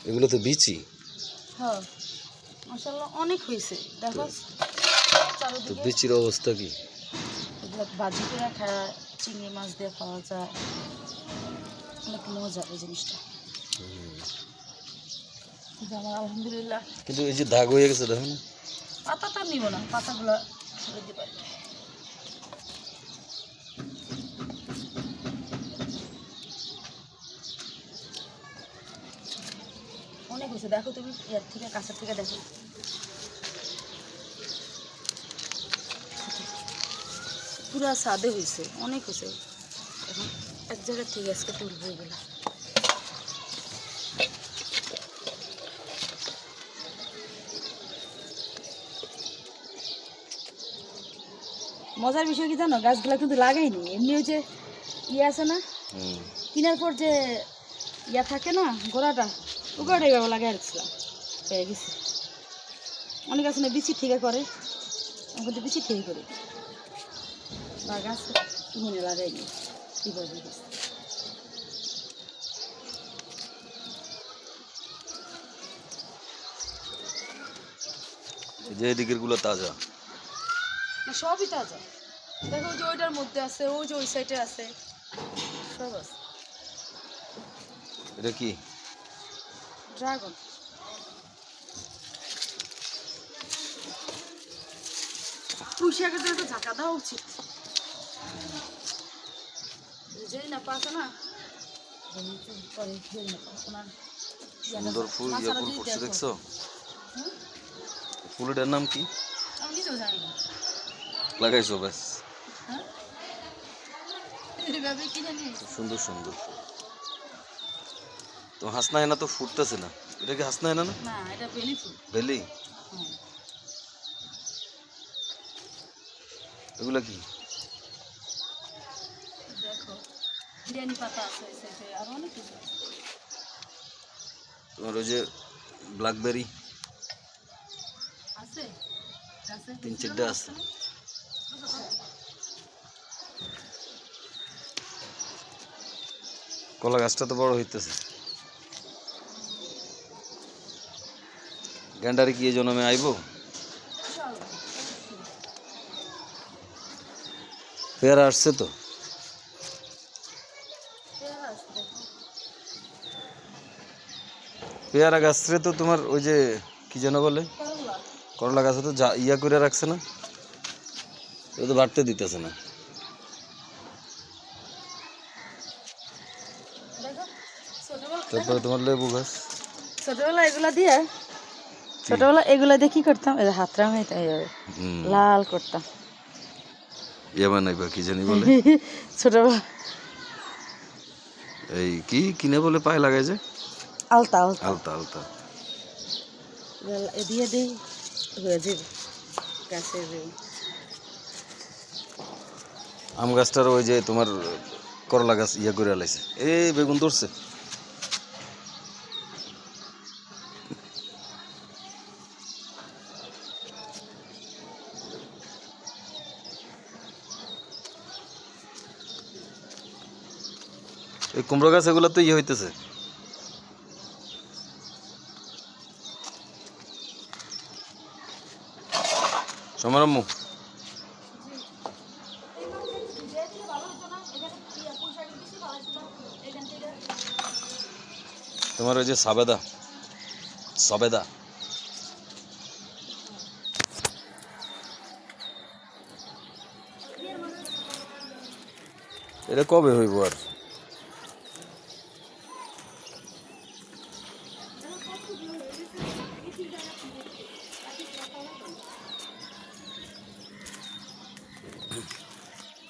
এগুলো তো বিচি। হ্যাঁ মাশাআল্লাহ অনেক হয়েছে দেখো তো চারিদিকে। বিচির অবস্থা কি? এগুলো ভাজি করে খাওয়া, চিংড়ি মাছ দিয়ে খাওয়া যায়, অনেক মজা এই জিনিসটা। কিন্তু আমার আলহামদুলিল্লাহ কিন্তু এই যে দাগ হয়ে গেছে দেখো না। পাতাটা নিব না, পাতাগুলো ফেলে দিতে পারি। অনেক হয়েছে দেখো, তুমি ইয়ার থেকে কাছের থেকে দেখো, পুরা সাদে হয়েছে, অনেক হয়েছে। এখন এক জায়গা থেকে আজকে তুলবো এগুলো। মজার বিষয় কি জানো, গাছগুলো কিন্তু লাগাইনি, এমনি ওই যে ইয়ে আছে না কেনার পর যে ইয়া থাকে না গোড়াটা, ও গোড়াটা এইভাবে লাগাই রাখছিলাম, পেয়ে গেছি। অনেক আছে না বিচি থেকে করে, আমি কিন্তু বিচি থেকে করি বা গাছ কিনে লাগাইনি, কীভাবে গেছে। যে এদিকের গুলো তাজা, সবই তাজা। দেখো ওই যে ওইটার মধ্যে আছে, ওই যে ওই সাইডে আছে, সব আছে। এটা কি? ড্রাগন। পুঁই শাকের জন্য একটা ঝাঁকা দেওয়া উচিত, যেই না পাচ্ছে না সুন্দর ফুল ইয়ে ফুল ফুটছে দেখছো? ফুলটার নাম কি আমি নিজেও জানি না, লাগাইছো? ব্যাস হ্যাঁ এইভাবে কিনে নিয়ে সুন্দর সুন্দর। তো হাসনা হেনা তো ফুটতেছে না, এটা কি হাসনা হেনা না? না, এটা বেলি ফুল। বেলি? এগুলা কি? দেখো বিরিয়ানি পাতা আছে এই সাইডে, আর অনেক কিছু আছে। তোমার ওই যে ব্ল্যাকবেরি আছে গাছে 3-4টা আছে। কলা গাছটা তো বড় হইতেছে। গ্যান্ডারে কি এই জন্মে আইবো? পেয়ারা আসছে তো। পেয়ারা গাছরে তো তোমার ওই যে কি যেন বলে, করলা গাছে তো ইয়া করে রাখছে না, ও তো বাড়তে দিতেছে না। তারপরে তোমার লেবু গাছ, ছোটবেলা এগুলা দিয়ে, ছোটবেলা এগুলা দিয়ে কি করতাম, এই হাতটা আমি লাল করতাম। ইয়া বানাইবা কি জানি বলে, ছোটবেলা এই কি কিনে বলে পায়ে লাগাই যে আলতা আলতা আলতা আলতা। এ দিয়ে দিই হয়ে যাবে গাছের। আম গাছটার ওই যে তোমার করলা গাছ ইয়া করে লাইছে, এই বেগুন ধরছে। এই কুমড়ো গাছ এগুলো তো ইয়ে হইতেছে। সমারম্য তোমার ওই যে সাবেদা সবেদা, এটা কবে হইব আর?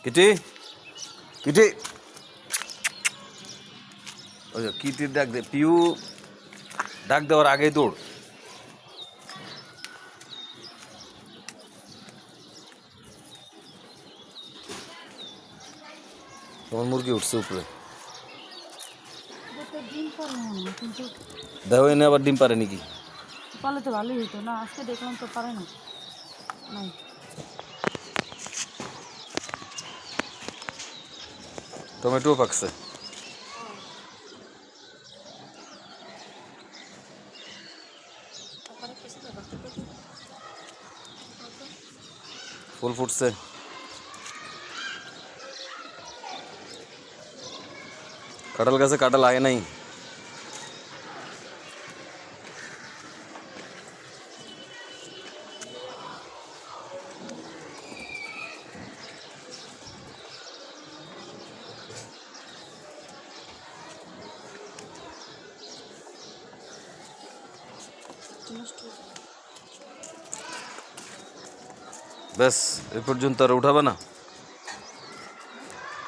কিটি কিটি, ওই যে কিটির ডাক দে, পিউ ডাক দেওয়ার আগেই দৌড়। তোমার মুরগি উঠছে উপরে, দেখো এনে আবার ডিম পারে নাকি? পারলে তো ভালোই হতো না, আজকে দেখলাম তো পারে না। নাই টমেটোও পাকছে। ফুল ফুটছে। কাঁঠাল গাছে কাঁঠাল আয় নাই। ব্যাস, এ পর্যন্ত আর উঠাবে না।